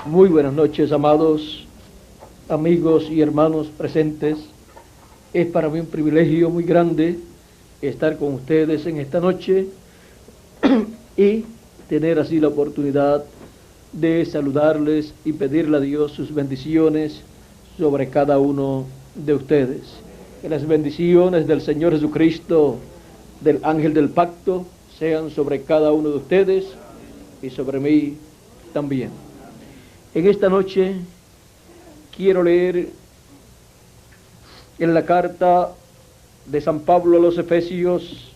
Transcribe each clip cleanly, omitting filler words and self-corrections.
Muy buenas noches, amados amigos y hermanos presentes. Es para mí un privilegio muy grande estar con ustedes en esta noche y tener así la oportunidad de saludarles y pedirle a Dios sus bendiciones sobre cada uno de ustedes. Que las bendiciones del Señor Jesucristo, del ángel del pacto, sean sobre cada uno de ustedes y sobre mí también. En esta noche quiero leer en la carta de San Pablo a los Efesios,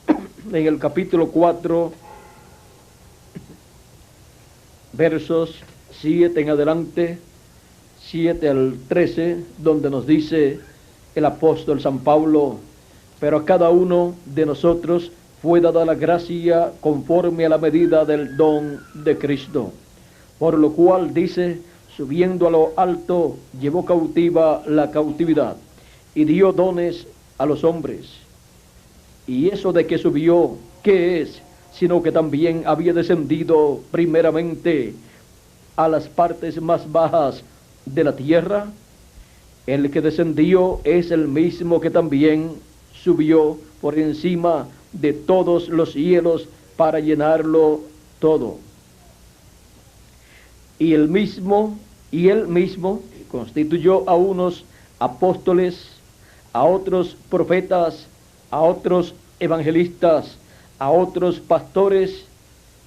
en el capítulo 4, versos 7 en adelante, 7 al 13, donde nos dice el apóstol San Pablo: pero a cada uno de nosotros fue dada la gracia conforme a la medida del don de Cristo. Por lo cual dice: subiendo a lo alto, llevó cautiva la cautividad y dio dones a los hombres. Y eso de que subió, ¿qué es? Sino que también había descendido primeramente a las partes más bajas de la tierra. El que descendió es el mismo que también subió por encima de todos los cielos para llenarlo todo. Y él mismo constituyó a unos apóstoles, a otros profetas, a otros evangelistas, a otros pastores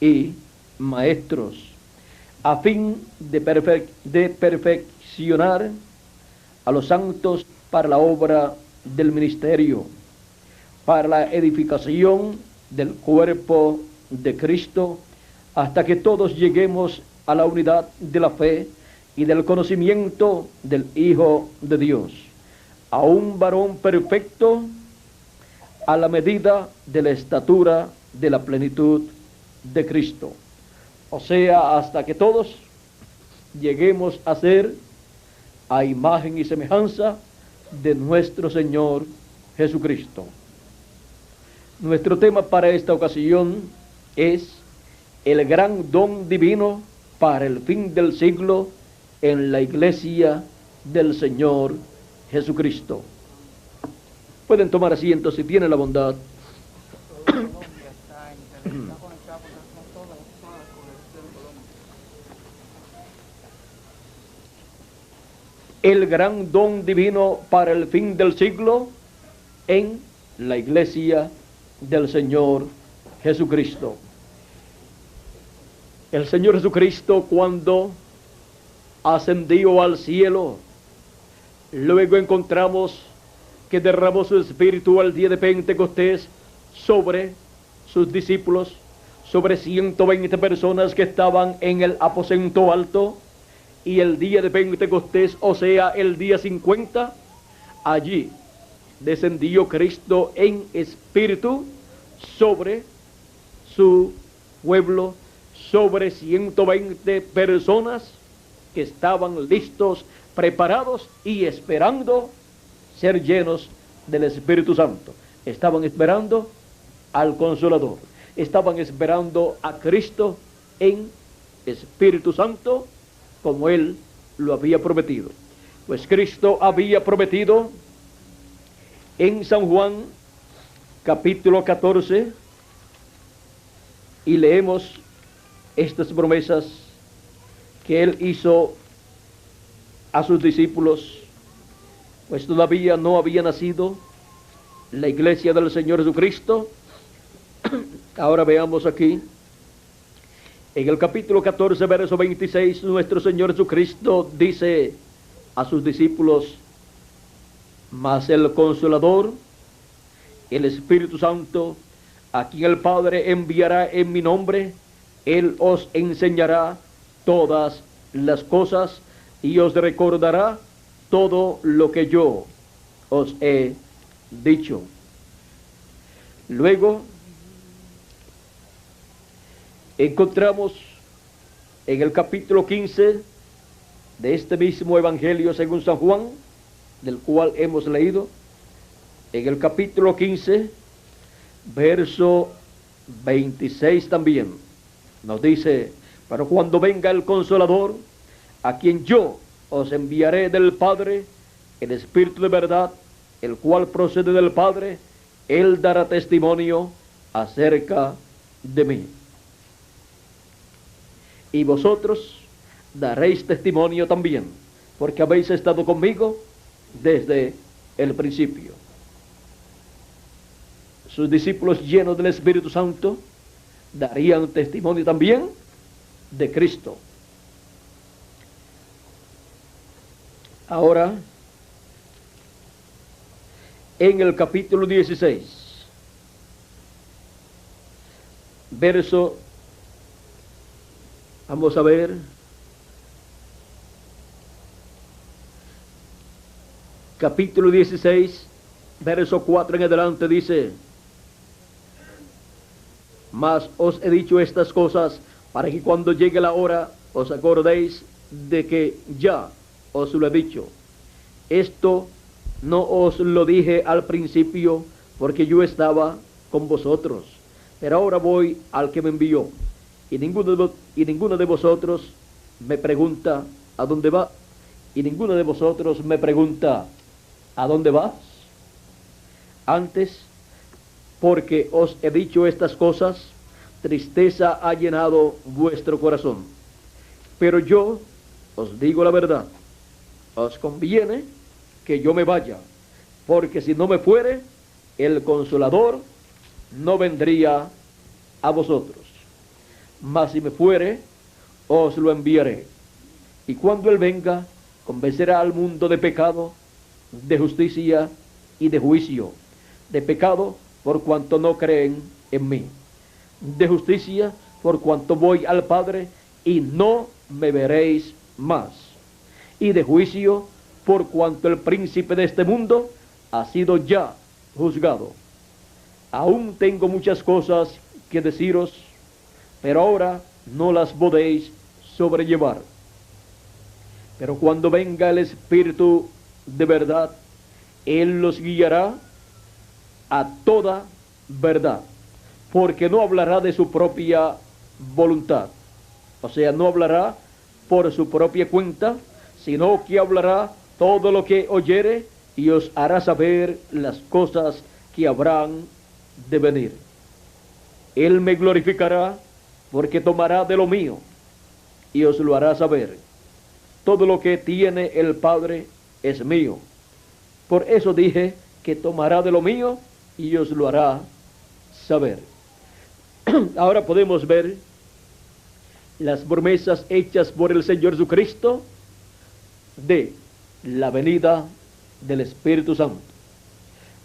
y maestros, a fin de perfeccionar a los santos para la obra del ministerio, para la edificación del cuerpo de Cristo, hasta que todos lleguemos a la unidad de la fe y del conocimiento del Hijo de Dios, a un varón perfecto, a la medida de la estatura de la plenitud de Cristo. O sea, hasta que todos lleguemos a ser a imagen y semejanza de nuestro Señor Jesucristo. Nuestro tema para esta ocasión es el gran don divino para el fin del siglo en la iglesia del Señor Jesucristo. Pueden tomar asiento si tienen la bondad. El gran don divino para el fin del siglo en la iglesia del Señor Jesucristo. El Señor Jesucristo, cuando ascendió al cielo, luego encontramos que derramó su espíritu al día de Pentecostés sobre sus discípulos, sobre 120 personas que estaban en el aposento alto. Y el día de Pentecostés, o sea, el día 50, allí descendió Cristo en espíritu sobre su pueblo, sobre 120 personas que estaban listos, preparados y esperando ser llenos del Espíritu Santo. Estaban esperando al Consolador, estaban esperando a Cristo en Espíritu Santo, como Él lo había prometido. Pues Cristo había prometido en San Juan capítulo 14, y leemos estas promesas que Él hizo a sus discípulos, pues todavía no había nacido la iglesia del Señor Jesucristo. Ahora veamos aquí, en el capítulo 14, verso 26, nuestro Señor Jesucristo dice a sus discípulos: mas el Consolador, el Espíritu Santo, a quien el Padre enviará en mi nombre, Él os enseñará todas las cosas y os recordará todo lo que yo os he dicho. Luego encontramos en el capítulo 15 de este mismo Evangelio según San Juan, del cual hemos leído, en el capítulo 15, verso 26 también, Nos dice, pero cuando venga el Consolador, a quien yo os enviaré del Padre, el Espíritu de verdad, el cual procede del Padre, Él dará testimonio acerca de mí. Y vosotros daréis testimonio también, porque habéis estado conmigo desde el principio. Sus discípulos llenos del Espíritu Santo darían testimonio también de Cristo. Ahora, en el capítulo 16, verso, vamos a ver, capítulo 16, verso 4 en adelante dice, mas os he dicho estas cosas para que cuando llegue la hora os acordéis de que ya os lo he dicho. Esto no os lo dije al principio porque yo estaba con vosotros, pero ahora voy al que me envió, y ninguno de vosotros me pregunta a dónde va, y ninguno de vosotros me pregunta a dónde vas. Antes, porque os he dicho estas cosas, tristeza ha llenado vuestro corazón. Pero yo os digo la verdad, os conviene que yo me vaya, porque si no me fuere, el Consolador no vendría a vosotros. Mas si me fuere, os lo enviaré. Y cuando Él venga, convencerá al mundo de pecado, de justicia y de juicio. De pecado, por cuanto no creen en mí. De justicia, por cuanto voy al Padre y no me veréis más. Y de juicio, por cuanto el príncipe de este mundo ha sido ya juzgado. Aún tengo muchas cosas que deciros, pero ahora no las podéis sobrellevar. Pero cuando venga el Espíritu de verdad, Él los guiará a toda verdad, porque no hablará de su propia voluntad, o sea, no hablará por su propia cuenta, sino que hablará todo lo que oyere y os hará saber las cosas que habrán de venir. Él me glorificará porque tomará de lo mío y os lo hará saber. Todo lo que tiene el Padre es mío. Por eso dije que tomará de lo mío y os lo hará saber. Ahora podemos ver las promesas hechas por el Señor Jesucristo de la venida del Espíritu Santo.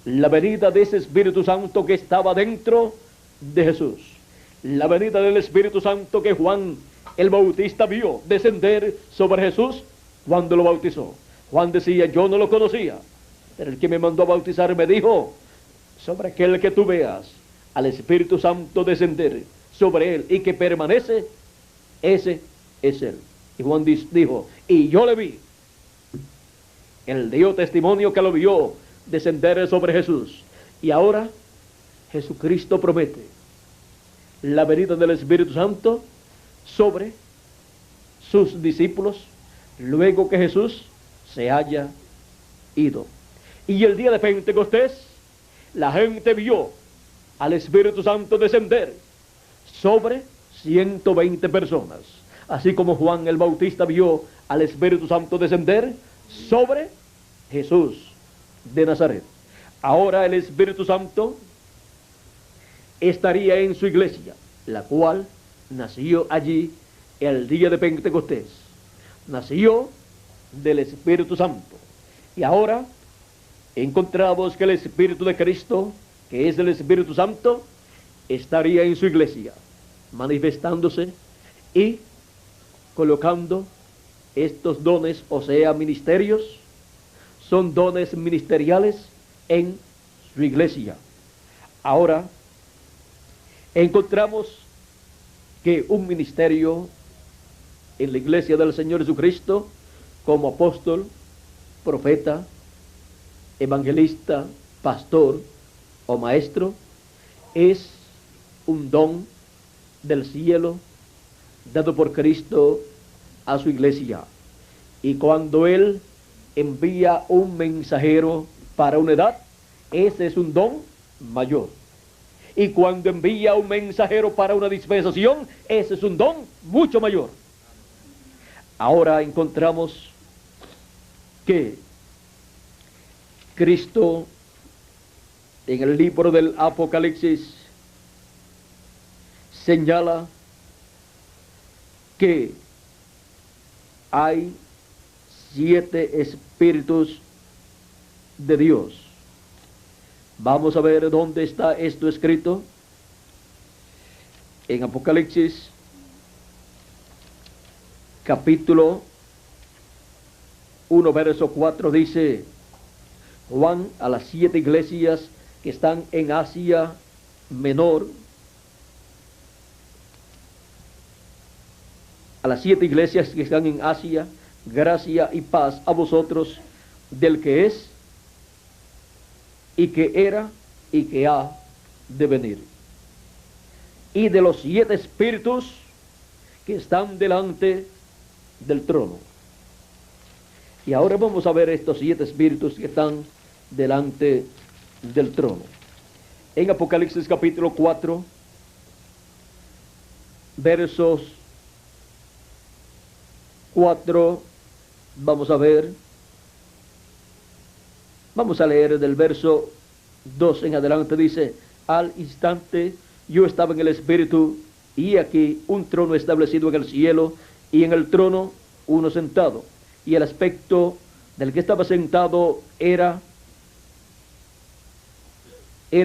La venida de ese Espíritu Santo que estaba dentro de Jesús. La venida del Espíritu Santo que Juan el Bautista vio descender sobre Jesús cuando lo bautizó. Juan decía, yo no lo conocía, pero el que me mandó a bautizar me dijo, sobre aquel que tú veas al Espíritu Santo descender sobre él y que permanece, ese es él. Y Juan dijo, y yo le vi. Él dio testimonio que lo vio descender sobre Jesús. Y ahora Jesucristo promete la venida del Espíritu Santo sobre sus discípulos luego que Jesús se haya ido. Y el día de Pentecostés la gente vio al Espíritu Santo descender sobre 120 personas, así como Juan el Bautista vio al Espíritu Santo descender sobre Jesús de Nazaret. Ahora el Espíritu Santo estaría en su iglesia, la cual nació allí el día de Pentecostés. Nació del Espíritu Santo. Y ahora encontramos que el Espíritu de Cristo, que es el Espíritu Santo, estaría en su iglesia, manifestándose y colocando estos dones, o sea, ministerios, son dones ministeriales en su iglesia. Ahora encontramos que un ministerio en la iglesia del Señor Jesucristo, como apóstol, profeta, evangelista, pastor o maestro, es un don del cielo dado por Cristo a su iglesia. Y cuando Él envía un mensajero para una edad, ese es un don mayor. Y cuando envía un mensajero para una dispensación, ese es un don mucho mayor. Ahora encontramos que Cristo en el libro del Apocalipsis señala que hay 7 espíritus de Dios. Vamos a ver dónde está esto escrito. En Apocalipsis, capítulo 1, verso 4, dice Juan a las 7 iglesias que están en Asia Menor, a las 7 iglesias que están en Asia, gracia y paz a vosotros del que es, y que era, y que ha de venir. Y de los 7 espíritus que están delante del trono. Y ahora vamos a ver estos 7 espíritus que están delante del trono. En Apocalipsis capítulo 4, versos 4, vamos a leer del verso 2 en adelante. Dice: al instante yo estaba en el espíritu, y aquí un trono establecido en el cielo, y en el trono uno sentado, y el aspecto del que estaba sentado era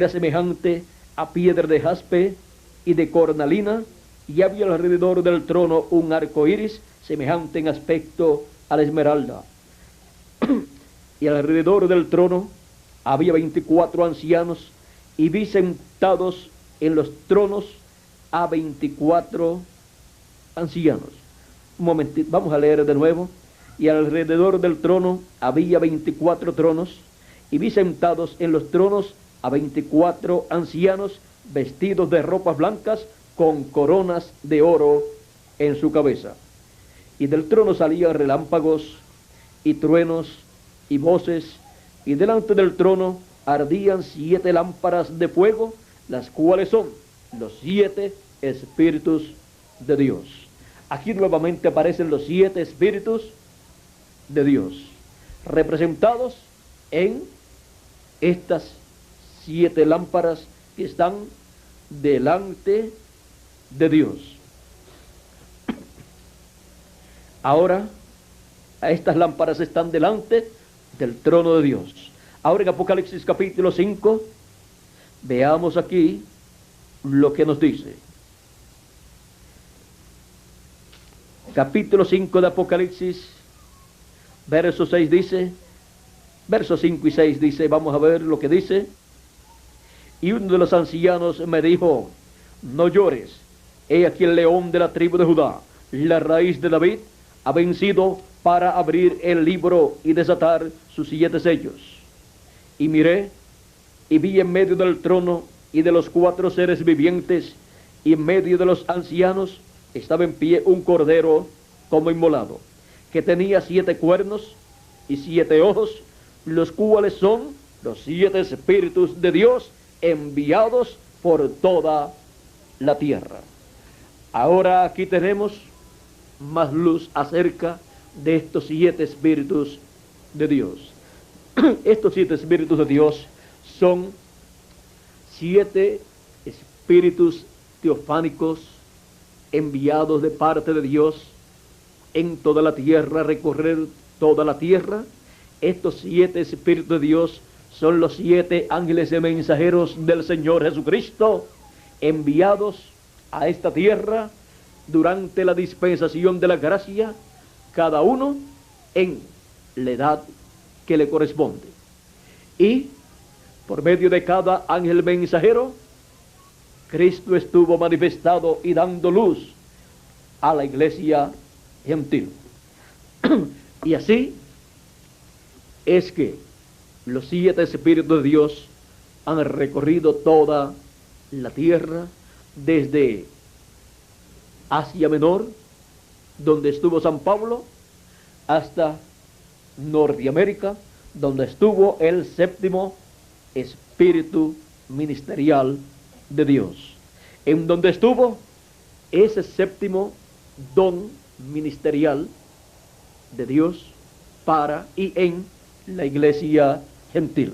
semejante a piedra de jaspe y de cornalina, y había alrededor del trono un arco iris semejante en aspecto a la esmeralda. Y alrededor del trono había 24 ancianos, y vi sentados en los tronos a 24 ancianos. Un momentito, vamos a leer de nuevo. Y alrededor del trono había 24 tronos, y vi sentados en los tronos a 24 ancianos, vestidos de ropas blancas, con coronas de oro en su cabeza. Y del trono salían relámpagos y truenos y voces, y delante del trono ardían 7 lámparas de fuego, las cuales son los 7 espíritus de Dios. Aquí nuevamente aparecen los 7 espíritus de Dios, representados en estas 7 lámparas que están delante de Dios. Ahora, estas lámparas están delante del trono de Dios. Ahora en Apocalipsis capítulo 5, veamos aquí lo que nos dice. Capítulo 5 de Apocalipsis, verso 6 dice, versos 5 y 6 dice, vamos a ver lo que dice. Y uno de los ancianos me dijo: no llores, he aquí el león de la tribu de Judá, la raíz de David, ha vencido para abrir el libro y desatar sus 7 sellos. Y miré, y vi en medio del trono y de los 4 seres vivientes, y en medio de los ancianos, estaba en pie un cordero como inmolado, que tenía 7 cuernos y 7 ojos, los cuales son los 7 espíritus de Dios enviados por toda la tierra. Ahora aquí tenemos más luz acerca de estos 7 espíritus de Dios. Estos 7 espíritus de Dios son 7 espíritus teofánicos enviados de parte de Dios en toda la tierra, recorrer toda la tierra. Estos 7 espíritus de Dios son los 7 ángeles y mensajeros del Señor Jesucristo, enviados a esta tierra durante la dispensación de la gracia, cada uno en la edad que le corresponde. Y por medio de cada ángel mensajero, Cristo estuvo manifestado y dando luz a la iglesia gentil. Y así es que los 7 espíritus de Dios han recorrido toda la tierra, desde Asia Menor, donde estuvo San Pablo, hasta Norteamérica, donde estuvo el séptimo espíritu ministerial de Dios, en donde estuvo ese séptimo don ministerial de Dios para y en la iglesia gentil.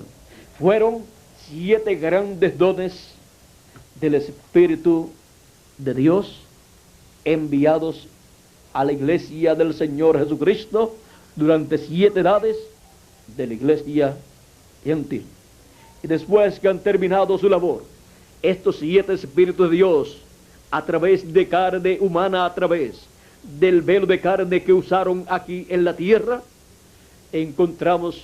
Fueron 7 grandes dones del Espíritu de Dios enviados a la iglesia del Señor Jesucristo durante 7 edades de la iglesia gentil. Y después que han terminado su labor, estos 7 Espíritus de Dios, a través de carne humana, a través del velo de carne que usaron aquí en la tierra, encontramos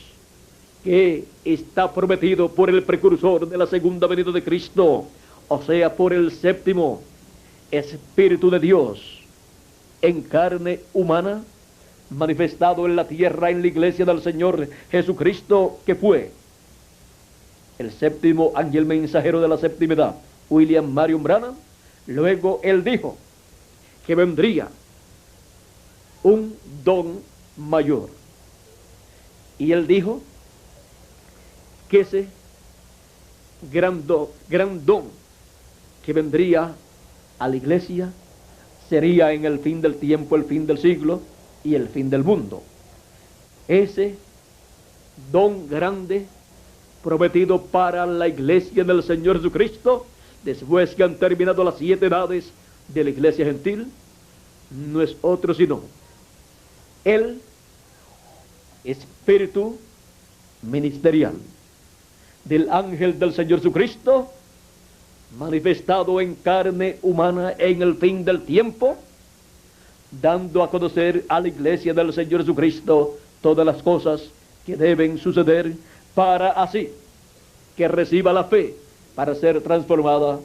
que está prometido por el precursor de la segunda venida de Cristo, o sea, por el séptimo Espíritu de Dios en carne humana, manifestado en la tierra, en la iglesia del Señor Jesucristo, que fue el séptimo ángel mensajero de la séptima edad, William Marion Branham. Luego él dijo que vendría un don mayor, y él dijo que ese gran don que vendría a la iglesia sería en el fin del tiempo, el fin del siglo y el fin del mundo. Ese don grande prometido para la iglesia del Señor Jesucristo, después que han terminado las 7 edades de la iglesia gentil, no es otro sino el espíritu ministerial del ángel del Señor Jesucristo, manifestado en carne humana en el fin del tiempo, dando a conocer a la iglesia del Señor Jesucristo todas las cosas que deben suceder para así que reciba la fe para ser transformada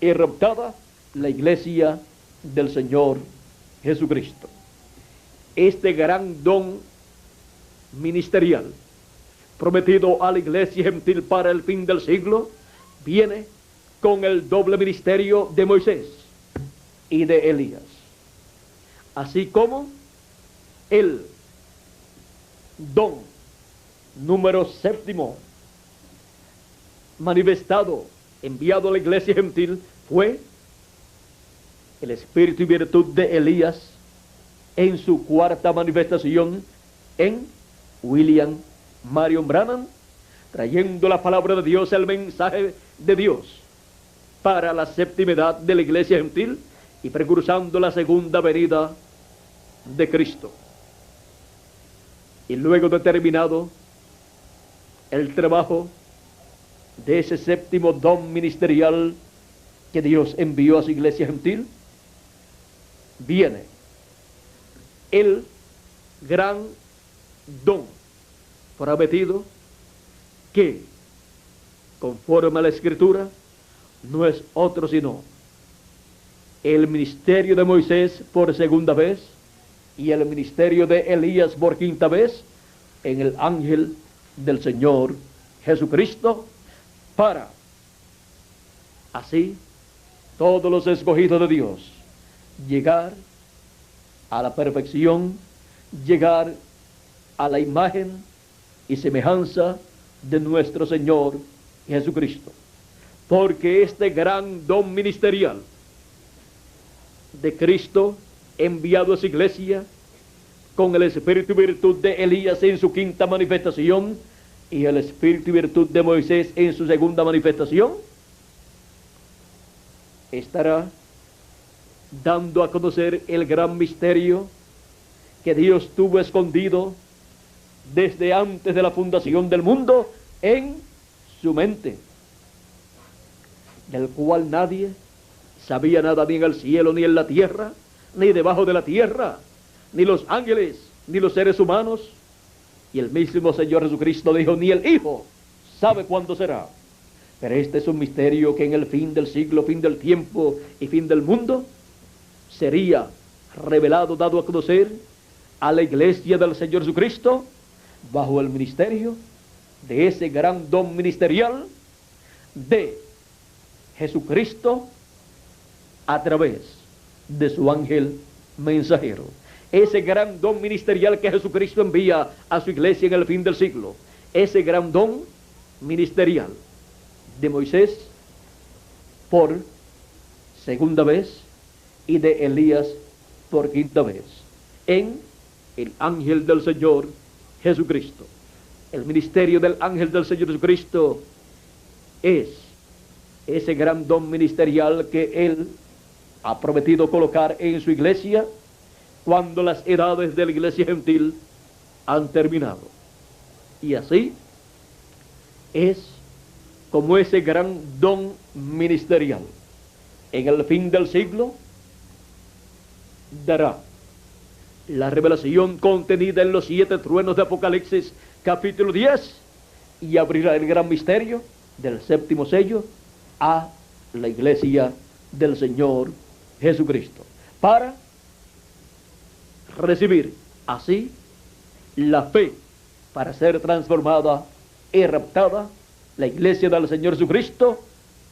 y raptada la iglesia del Señor Jesucristo. Este gran don ministerial prometido a la iglesia gentil para el fin del siglo viene con el doble ministerio de Moisés y de Elías, así como el don número 7 manifestado, enviado a la iglesia gentil, fue el espíritu y virtud de Elías en su 4ª manifestación en William Marion Branham, trayendo la palabra de Dios, el mensaje de Dios para la 7ª edad de la iglesia gentil y precursando la segunda venida de Cristo. Y luego de terminado el trabajo de ese 7º don ministerial que Dios envió a su iglesia gentil, viene el gran don prometido que, conforme a la Escritura, no es otro sino el ministerio de Moisés por 2ª vez y el ministerio de Elías por 5ª vez en el ángel del Señor Jesucristo, para así todos los escogidos de Dios llegar a la perfección, llegar a la imagen y semejanza de nuestro Señor Jesucristo. Porque este gran don ministerial de Cristo enviado a su iglesia con el espíritu y virtud de Elías en su 5ª manifestación y el espíritu y virtud de Moisés en su 2ª manifestación, estará dando a conocer el gran misterio que Dios tuvo escondido desde antes de la fundación del mundo en su mente, del cual nadie sabía nada, ni en el cielo, ni en la tierra, ni debajo de la tierra, ni los ángeles, ni los seres humanos. Y el mismo Señor Jesucristo dijo, ni el Hijo sabe cuándo será. Pero este es un misterio que en el fin del siglo, fin del tiempo y fin del mundo sería revelado, dado a conocer a la iglesia del Señor Jesucristo bajo el ministerio de ese gran don ministerial de Jesucristo, a través de su ángel mensajero. Ese gran don ministerial que Jesucristo envía a su iglesia en el fin del siglo. Ese gran don ministerial de Moisés por segunda vez y de Elías por quinta vez en el ángel del Señor Jesucristo. El ministerio del ángel del Señor Jesucristo es ese gran don ministerial que Él ha prometido colocar en su iglesia cuando las edades de la iglesia gentil han terminado. Y así es como ese gran don ministerial en el fin del siglo dará la revelación contenida en los 7 truenos de Apocalipsis capítulo 10 y abrirá el gran misterio del séptimo sello a la iglesia del Señor Jesucristo para recibir así la fe para ser transformada y raptada la iglesia del Señor Jesucristo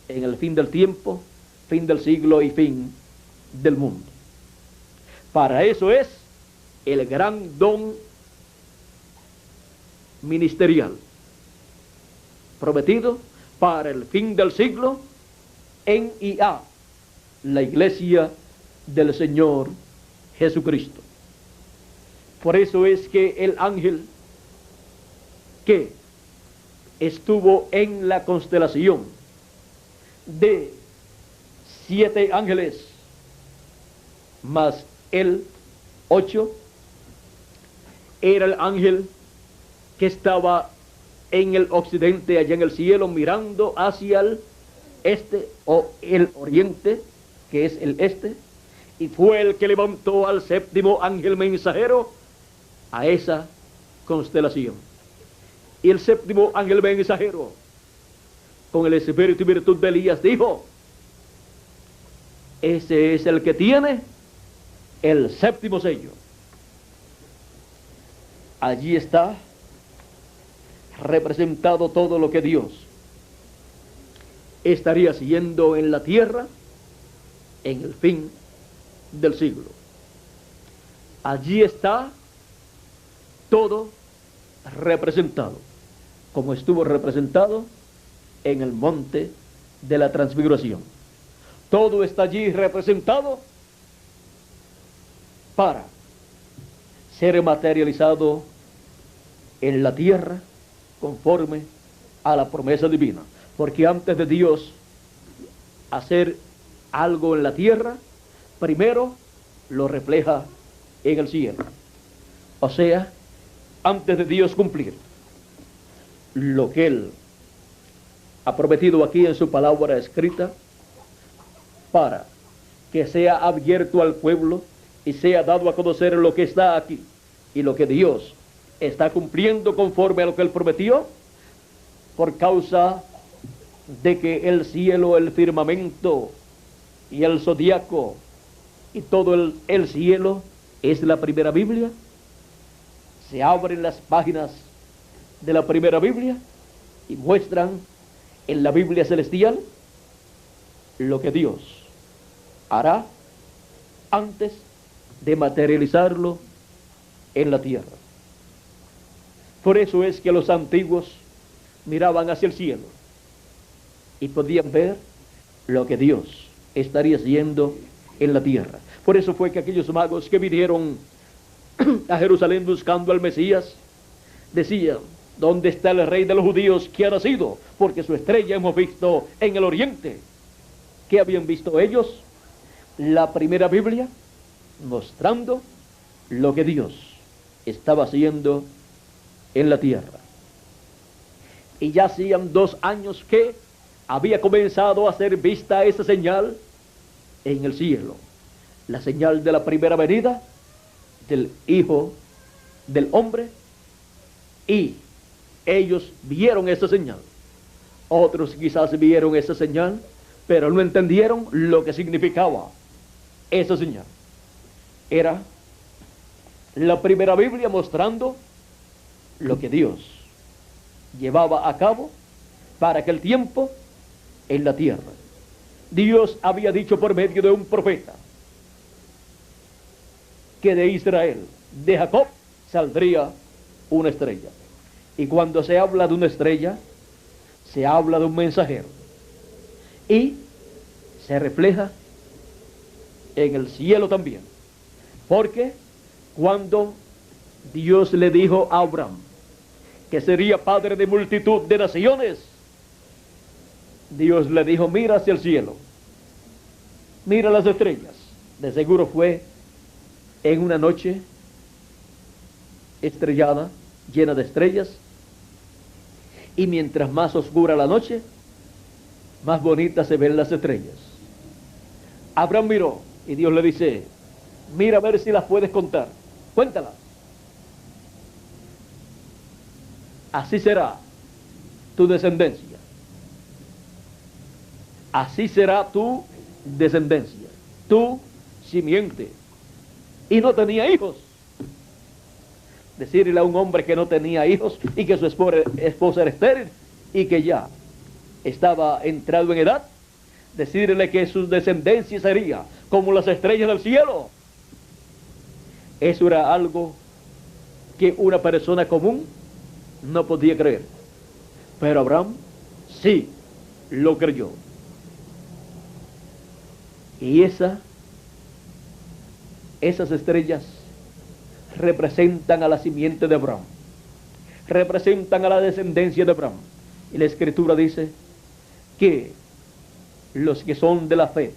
en el fin del tiempo, fin del siglo y fin del mundo. Para eso es el gran don ministerial prometido para el fin del siglo en y a la iglesia del Señor Jesucristo. Por eso es que el ángel que estuvo en la constelación de 7 ángeles más el 8 era el ángel que estaba en el occidente, allá en el cielo, mirando hacia el este o el oriente, que es el este, y fue el que levantó al séptimo ángel mensajero a esa constelación. Y el séptimo ángel mensajero, con el espíritu y virtud de Elías, dijo: ese es el que tiene el séptimo sello. Allí está representado todo lo que Dios estaría haciendo en la tierra en el fin del siglo. Allí está todo representado, como estuvo representado en el monte de la transfiguración. Todo está allí representado para ser materializado en la tierra conforme a la promesa divina. Porque antes de Dios hacer algo en la tierra, primero lo refleja en el cielo. O sea, antes de Dios cumplir lo que Él ha prometido aquí en su palabra escrita, para que sea abierto al pueblo y sea dado a conocer lo que está aquí y lo que Dios está cumpliendo conforme a lo que Él prometió, por causa de que el cielo, el firmamento y el zodiaco y todo el cielo es la primera Biblia. Se abren las páginas de la primera Biblia y muestran en la Biblia celestial lo que Dios hará antes de materializarlo en la tierra. Por eso es que los antiguos miraban hacia el cielo y podían ver lo que Dios estaría haciendo en la tierra. Por eso fue que aquellos magos que vinieron a Jerusalén buscando al Mesías decían: ¿dónde está el rey de los judíos que ha nacido? Porque su estrella hemos visto en el oriente. ¿Qué habían visto ellos? La primera Biblia mostrando lo que Dios estaba haciendo en la tierra. Y ya hacían 2 años que había comenzado a ser vista esa señal en el cielo, la señal de la primera venida del Hijo del Hombre, y ellos vieron esa señal. Otros quizás vieron esa señal, pero no entendieron lo que significaba esa señal. Era la primera Biblia mostrando lo que Dios llevaba a cabo para aquel tiempo en la tierra. Dios había dicho por medio de un profeta que de Israel, de Jacob, saldría una estrella. Y cuando se habla de una estrella, se habla de un mensajero. Y se refleja en el cielo también. Porque cuando Dios le dijo a Abraham que sería padre de multitud de naciones, Dios le dijo: mira hacia el cielo, mira las estrellas. De seguro fue en una noche estrellada, llena de estrellas, y mientras más oscura la noche, más bonitas se ven las estrellas. Abraham miró y Dios le dice: mira a ver si las puedes contar, cuéntalas. Así será tu descendencia. Así será tu descendencia, tu simiente. Y no tenía hijos. Decirle a un hombre que no tenía hijos y que su esposa era estéril y que ya estaba entrado en edad, decirle que su descendencia sería como las estrellas del cielo, eso era algo que una persona común no podía creer. Pero Abraham sí lo creyó. Y esas estrellas representan a la simiente de Abraham, representan a la descendencia de Abraham. Y la Escritura dice que los que son de la fe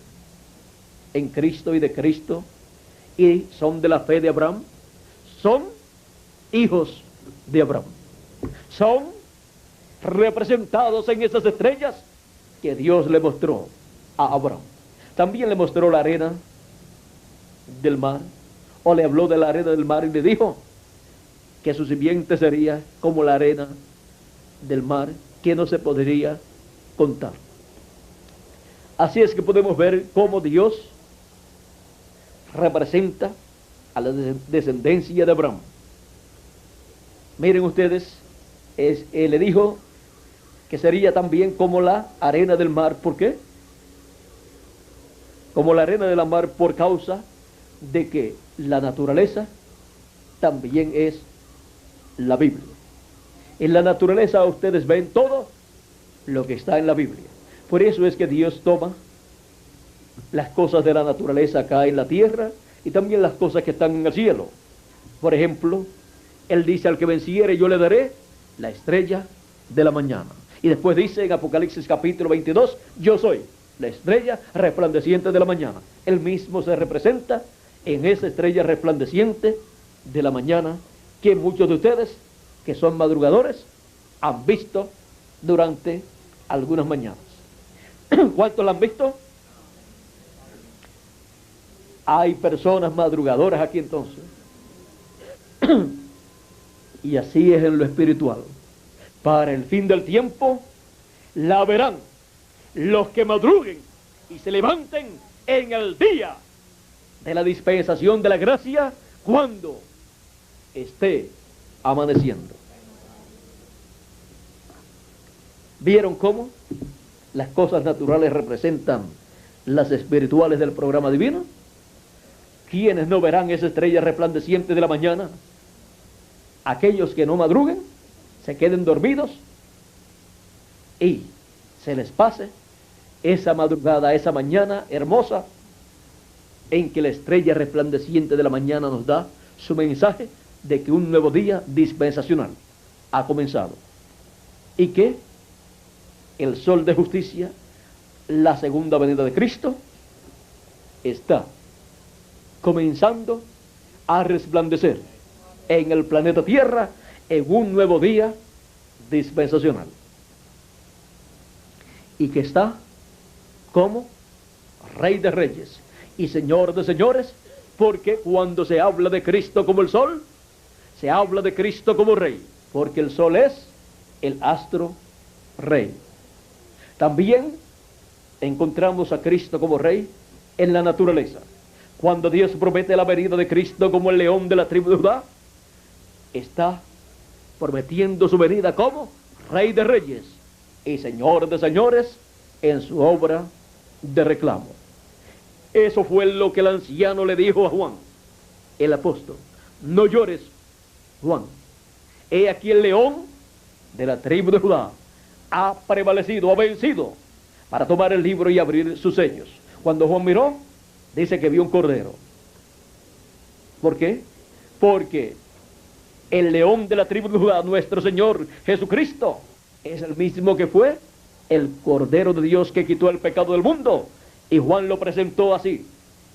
en Cristo y de Cristo y son de la fe de Abraham, son hijos de Abraham. Son representados en esas estrellas que Dios le mostró a Abraham. También le mostró la arena del mar, o le habló de la arena del mar y le dijo que su simiente sería como la arena del mar, que no se podría contar. Así es que podemos ver cómo Dios representa a la descendencia de Abraham. Miren ustedes, le dijo que sería también como la arena del mar. ¿Por qué? Como la arena del mar, por causa de que la naturaleza también es la Biblia. En la naturaleza ustedes ven todo lo que está en la Biblia. Por eso es que Dios toma las cosas de la naturaleza acá en la tierra y también las cosas que están en el cielo. Por ejemplo, Él dice: al que venciere yo le daré la estrella de la mañana. Y después dice en Apocalipsis capítulo 22, yo soy la estrella resplandeciente de la mañana. Él mismo se representa en esa estrella resplandeciente de la mañana que muchos de ustedes que son madrugadores han visto durante algunas mañanas. ¿Cuántos la han visto? Hay personas madrugadoras aquí entonces. Y así es en lo espiritual. Para el fin del tiempo la verán los que madruguen y se levanten en el día de la dispensación de la gracia, cuando esté amaneciendo. ¿Vieron cómo las cosas naturales representan las espirituales del programa divino? ¿Quiénes no verán esa estrella resplandeciente de la mañana? Aquellos que no madruguen, se queden dormidos y se les pase esa madrugada, esa mañana hermosa en que la estrella resplandeciente de la mañana nos da su mensaje de que un nuevo día dispensacional ha comenzado y que el sol de justicia, la segunda venida de Cristo, está comenzando a resplandecer en el planeta Tierra en un nuevo día dispensacional, y que está como Rey de Reyes y Señor de Señores, porque cuando se habla de Cristo como el sol, se habla de Cristo como Rey, porque el sol es el astro Rey. También encontramos a Cristo como Rey en la naturaleza. Cuando Dios promete la venida de Cristo como el león de la tribu de Judá, está prometiendo su venida como Rey de Reyes y Señor de Señores en su obra de reclamo. Eso fue lo que el anciano le dijo a Juan el apóstol: no llores, Juan. He aquí el león de la tribu de Judá ha prevalecido, ha vencido, para tomar el libro y abrir sus sellos. Cuando Juan miró, dice que vio un cordero. ¿Por qué? Porque el león de la tribu de Judá, nuestro Señor Jesucristo, es el mismo que fue el Cordero de Dios que quitó el pecado del mundo. Y Juan lo presentó así,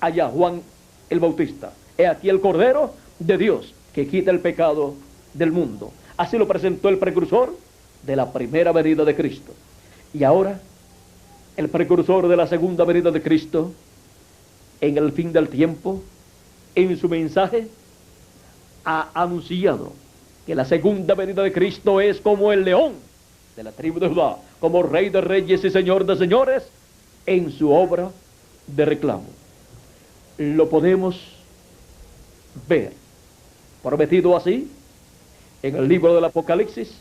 allá, Juan el Bautista: he aquí el Cordero de Dios que quita el pecado del mundo. Así lo presentó el precursor de la primera venida de Cristo. Y ahora, el precursor de la segunda venida de Cristo, en el fin del tiempo, en su mensaje, ha anunciado que la segunda venida de Cristo es como el león de la tribu de Judá, como Rey de Reyes y Señor de Señores, en su obra de reclamo. Lo podemos ver prometido así en el libro del Apocalipsis,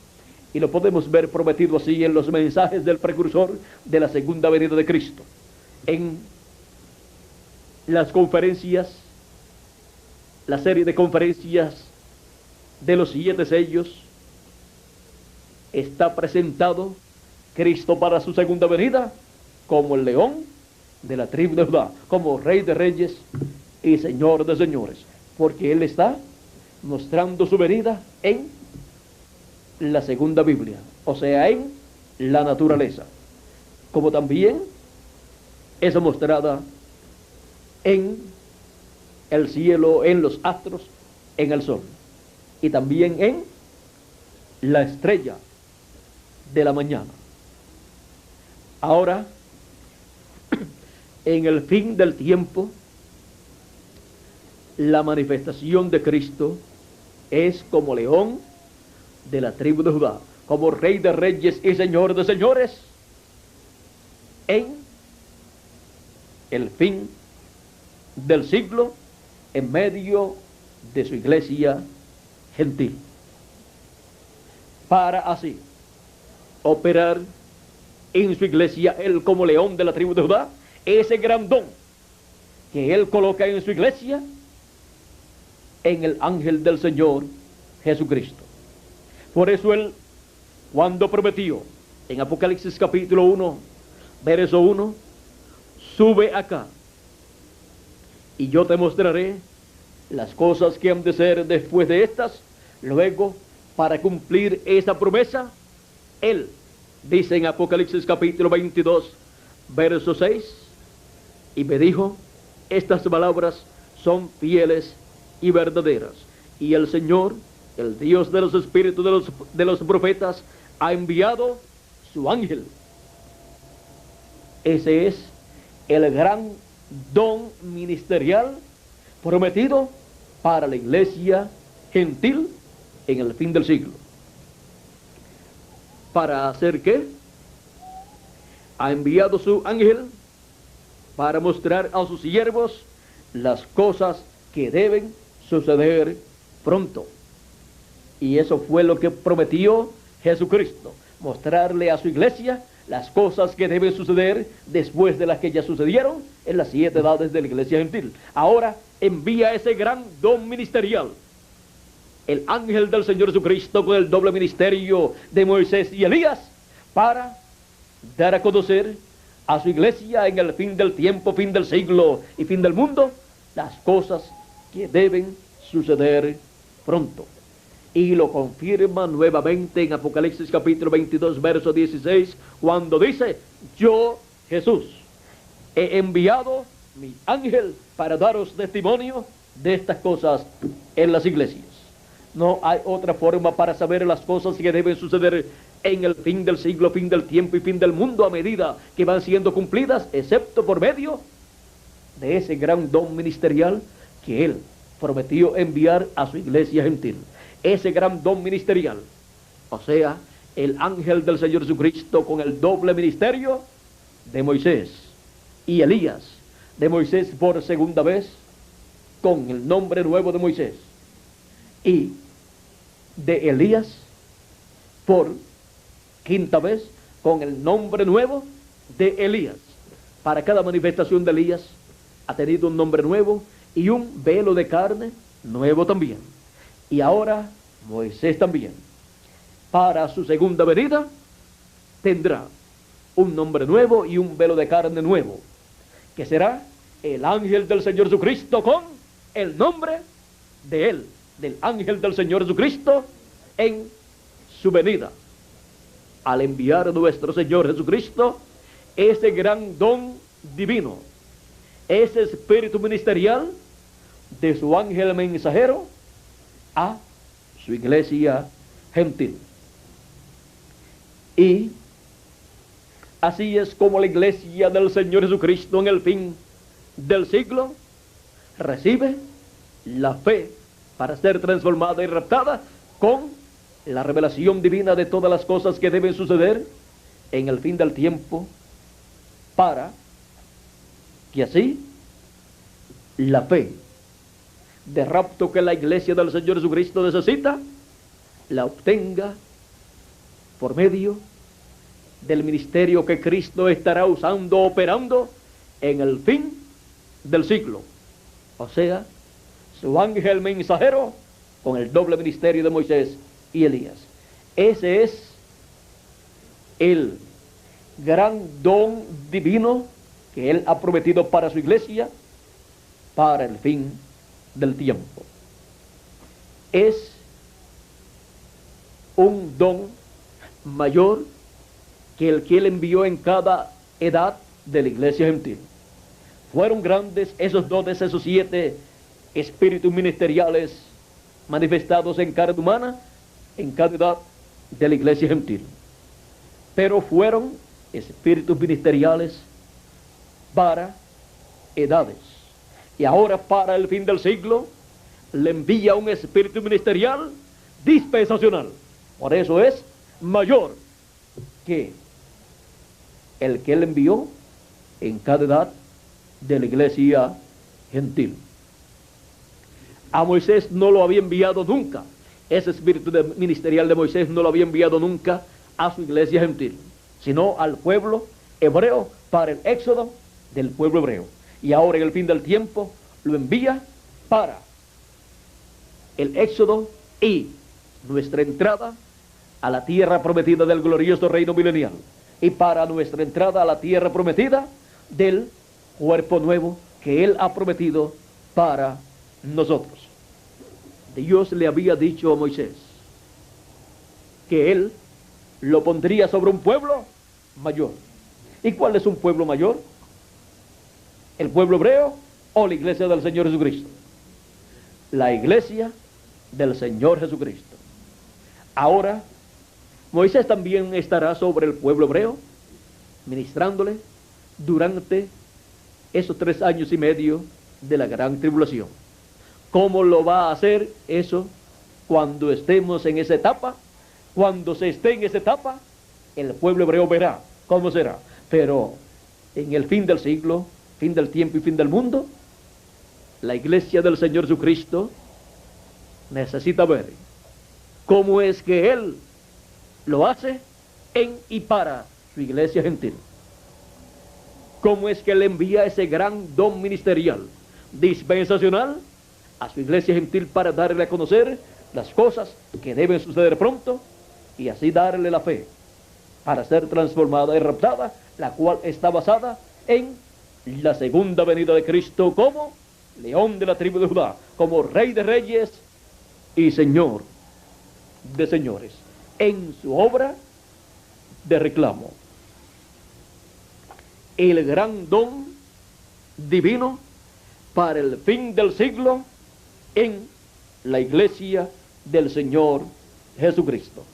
y lo podemos ver prometido así en los mensajes del precursor de la segunda venida de Cristo. En las conferencias, la serie de conferencias de los 7 sellos, está presentado Cristo para su segunda venida como el león de la tribu de Judá, como Rey de Reyes y Señor de Señores, porque Él está mostrando su venida en la segunda Biblia, o sea, en la naturaleza, como también es mostrada en el cielo, en los astros, en el sol, y también en la estrella de la mañana. Ahora, en el fin del tiempo, la manifestación de Cristo es como león de la tribu de Judá, como Rey de Reyes y Señor de Señores, en el fin del siglo, en medio de su iglesia gentil, para así operar en su iglesia, Él como león de la tribu de Judá, ese gran don que Él coloca en su iglesia, en el ángel del Señor Jesucristo. Por eso Él, cuando prometió en Apocalipsis capítulo 1, verso 1, sube acá y yo te mostraré las cosas que han de ser después de estas. Luego, para cumplir esa promesa, Él dice en Apocalipsis capítulo 22, verso 6, y me dijo: estas palabras son fieles y verdaderas, y el Señor, el Dios de los espíritus de los profetas, ha enviado su ángel. Ese es el gran don ministerial prometido para la iglesia gentil en el fin del siglo. ¿Para hacer qué? Ha enviado su ángel para mostrar a sus siervos las cosas que deben suceder pronto. Y eso fue lo que prometió Jesucristo: mostrarle a su iglesia las cosas que deben suceder después de las que ya sucedieron en las 7 edades de la iglesia gentil. Ahora envía ese gran don ministerial, el ángel del Señor Jesucristo, con el doble ministerio de Moisés y Elías, para dar a conocer a su iglesia en el fin del tiempo, fin del siglo y fin del mundo, las cosas que deben suceder pronto. Y lo confirma nuevamente en Apocalipsis capítulo 22, verso 16, cuando dice: yo, Jesús, he enviado mi ángel para daros testimonio de estas cosas en las iglesias. No hay otra forma para saber las cosas que deben suceder en el fin del siglo, fin del tiempo y fin del mundo, a medida que van siendo cumplidas, excepto por medio de ese gran don ministerial que Él prometió enviar a su iglesia gentil. Ese gran don ministerial, o sea, el ángel del Señor Jesucristo, con el doble ministerio de Moisés y Elías. De Moisés por segunda vez, con el nombre nuevo de Moisés, y de Elías por quinta vez, con el nombre nuevo de Elías. Para cada manifestación de Elías ha tenido un nombre nuevo y un velo de carne nuevo también. Y ahora Moisés también, para su segunda venida, tendrá un nombre nuevo y un velo de carne nuevo, que será el ángel del Señor Jesucristo, con el nombre de él, del ángel del Señor Jesucristo, en su venida. Al enviar a nuestro Señor Jesucristo ese gran don divino, ese espíritu ministerial de su ángel mensajero a su iglesia gentil. Y así es como la iglesia del Señor Jesucristo en el fin del siglo recibe la fe para ser transformada y raptada con la revelación divina de todas las cosas que deben suceder en el fin del tiempo, para que así la fe de rapto que la iglesia del Señor Jesucristo necesita, la obtenga por medio del ministerio que Cristo estará usando, operando en el fin del siglo. O sea, su ángel mensajero con el doble ministerio de Moisés y Elías. Ese es el gran don divino que Él ha prometido para su iglesia, para el fin del tiempo. Es un don mayor que el que Él envió en cada edad de la iglesia gentil. Fueron grandes esos dones, esos 7 espíritus ministeriales manifestados en carne humana en cada edad de la iglesia gentil. Pero fueron espíritus ministeriales para edades. Y ahora, para el fin del siglo, le envía un espíritu ministerial dispensacional. Por eso es mayor que el que Él envió en cada edad de la iglesia gentil. A Moisés no lo había enviado nunca. Ese espíritu ministerial de Moisés no lo había enviado nunca a su iglesia gentil, sino al pueblo hebreo, para el éxodo del pueblo hebreo. Y ahora, en el fin del tiempo, lo envía para el éxodo y nuestra entrada a la tierra prometida del glorioso reino milenial, y para nuestra entrada a la tierra prometida del cuerpo nuevo que Él ha prometido para nosotros. Dios le había dicho a Moisés que Él lo pondría sobre un pueblo mayor. ¿Y cuál es un pueblo mayor? ¿El pueblo hebreo o la iglesia del Señor Jesucristo? La iglesia del Señor Jesucristo. Ahora, Moisés también estará sobre el pueblo hebreo, ministrándole durante esos 3 años y medio de la gran tribulación. ¿Cómo lo va a hacer eso? Cuando estemos en esa etapa, cuando se esté en esa etapa, el pueblo hebreo verá cómo será. Pero en el fin del siglo, fin del tiempo y fin del mundo, la iglesia del Señor Jesucristo necesita ver cómo es que Él lo hace en y para su iglesia gentil. Cómo es que Él envía ese gran don ministerial dispensacional a su iglesia gentil para darle a conocer las cosas que deben suceder pronto, y así darle la fe para ser transformada y raptada, la cual está basada en la segunda venida de Cristo como león de la tribu de Judá, como rey de reyes y señor de señores, en su obra de reclamo. El gran don divino para el fin del siglo en la iglesia del Señor Jesucristo.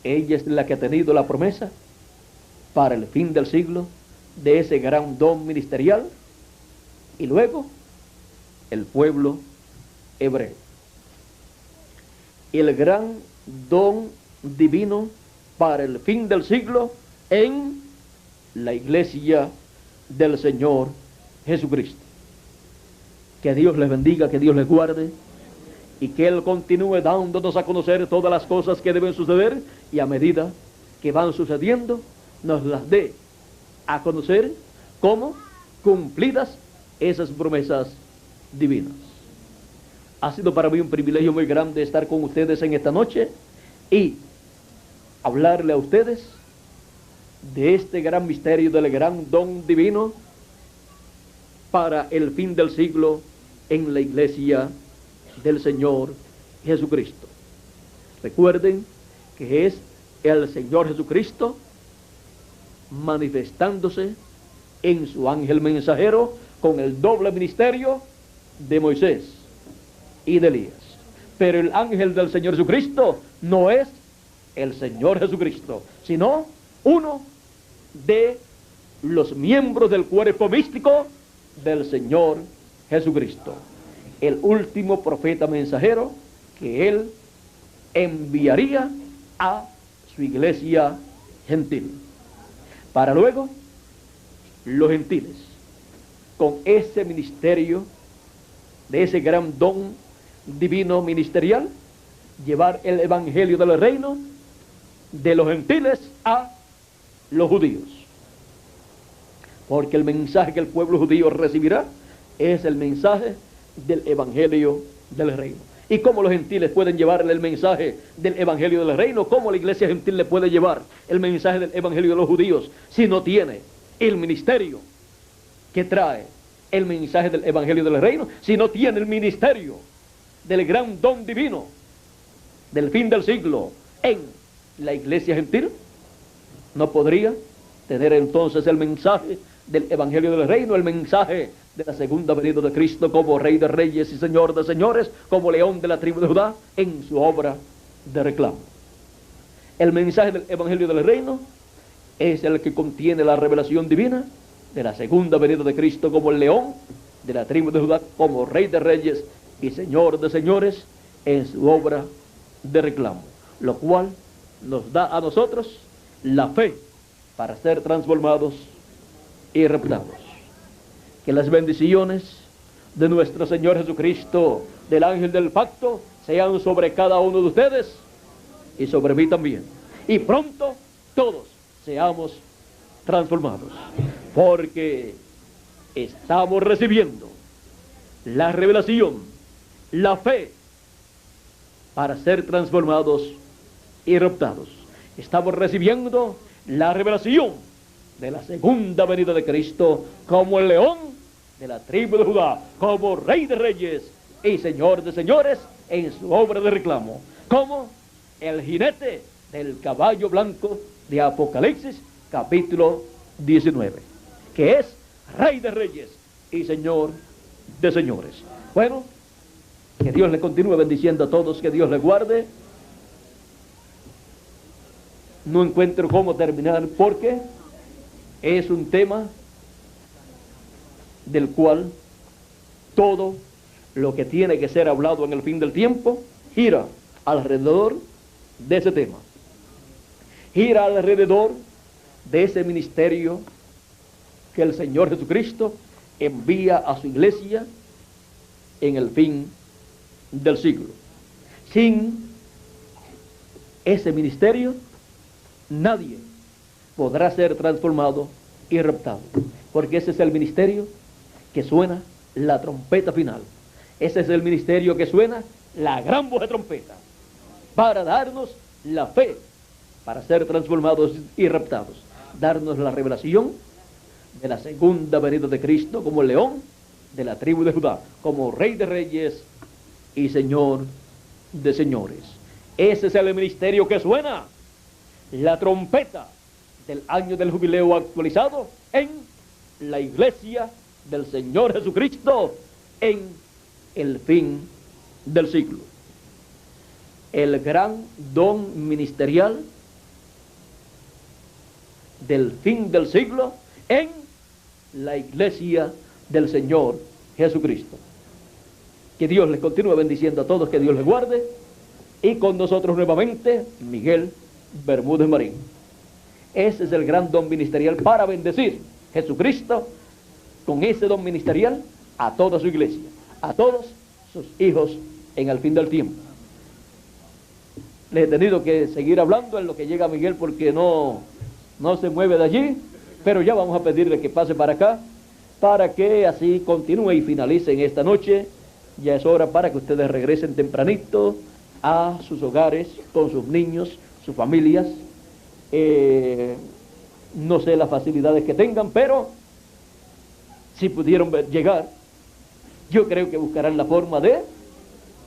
Ella es la que ha tenido la promesa para el fin del siglo de ese gran don ministerial, y luego el pueblo hebreo. El gran don divino para el fin del siglo en la iglesia del Señor Jesucristo. Que Dios les bendiga, que Dios les guarde, y que Él continúe dándonos a conocer todas las cosas que deben suceder, y a medida que van sucediendo nos las dé a conocer como cumplidas esas promesas divinas. Ha sido para mí un privilegio muy grande estar con ustedes en esta noche y hablarle a ustedes de este gran misterio, del gran don divino para el fin del siglo en la iglesia del Señor Jesucristo. Recuerden que es el Señor Jesucristo manifestándose en su ángel mensajero con el doble ministerio de Moisés y de Elías. Pero el ángel del Señor Jesucristo no es el Señor Jesucristo, sino uno de los miembros del cuerpo místico del Señor Jesucristo, el último profeta mensajero que Él enviaría a su iglesia gentil, para luego los gentiles, con ese ministerio, de ese gran don divino ministerial, llevar el evangelio del reino de los gentiles a los judíos. Porque el mensaje que el pueblo judío recibirá es el mensaje del evangelio del reino. ¿Y cómo los gentiles pueden llevarle el mensaje del evangelio del reino? ¿Cómo la iglesia gentil le puede llevar el mensaje del evangelio de los judíos si no tiene el ministerio que trae el mensaje del evangelio del reino? Si no tiene el ministerio del gran don divino del fin del siglo en la iglesia gentil, no podría tener entonces el mensaje del evangelio del reino, el mensaje de la segunda venida de Cristo como Rey de Reyes y Señor de Señores, como León de la tribu de Judá en su obra de reclamo. El mensaje del evangelio del reino es el que contiene la revelación divina de la segunda venida de Cristo como el León de la tribu de Judá, como Rey de Reyes y Señor de Señores en su obra de reclamo, lo cual nos da a nosotros la fe para ser transformados y reptados. Que las bendiciones de nuestro Señor Jesucristo, del ángel del pacto, sean sobre cada uno de ustedes y sobre mí también. Y pronto todos seamos transformados, porque estamos recibiendo la revelación, la fe, para ser transformados y reptados. Estamos recibiendo la revelación de la segunda venida de Cristo como el León de la tribu de Judá, como Rey de Reyes y Señor de Señores en su obra de reclamo, como el jinete del caballo blanco de Apocalipsis capítulo 19, que es Rey de Reyes y Señor de Señores. Bueno, que Dios le continúe bendiciendo a todos, que Dios le guarde. No encuentro cómo terminar porque es un tema del cual todo lo que tiene que ser hablado en el fin del tiempo gira alrededor de ese tema. Gira alrededor de ese ministerio que el Señor Jesucristo envía a su iglesia en el fin del siglo. Sin ese ministerio, nadie podrá ser transformado y raptado, porque ese es el ministerio que suena la trompeta final. Ese es el ministerio que suena la gran voz de trompeta para darnos la fe para ser transformados y raptados, darnos la revelación de la segunda venida de Cristo como el León de la tribu de Judá, como Rey de Reyes y Señor de Señores. Ese es el ministerio que suena la trompeta del año del jubileo actualizado en la iglesia del Señor Jesucristo en el fin del siglo. El gran don ministerial del fin del siglo en la iglesia del Señor Jesucristo. Que Dios les continúe bendiciendo a todos, que Dios les guarde. Y con nosotros nuevamente Miguel Bermúdez Marín. Ese es el gran don ministerial para bendecir Jesucristo con ese don ministerial a toda su iglesia, a todos sus hijos en el fin del tiempo. Les he tenido que seguir hablando en lo que llega Miguel porque no se mueve de allí, pero ya vamos a pedirle que pase para acá para que así continúe y finalice en esta noche ya es hora para que ustedes regresen tempranito a sus hogares con sus niños, sus familias. No sé las facilidades que tengan, pero si pudieron llegar, yo creo que buscarán la forma de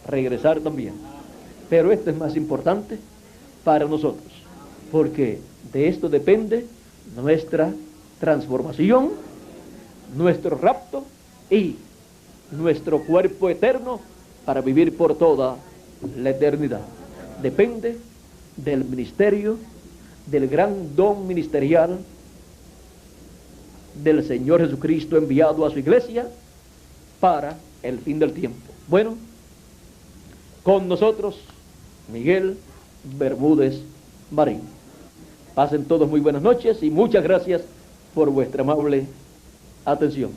regresar también. Pero esto es más importante para nosotros, porque de esto depende nuestra transformación, nuestro rapto y nuestro cuerpo eterno para vivir por toda la eternidad. Depende del ministerio, del gran don ministerial del Señor Jesucristo enviado a su iglesia para el fin del tiempo. Bueno, con nosotros Miguel Bermúdez Marín. Pasen todos muy buenas noches y muchas gracias por vuestra amable atención.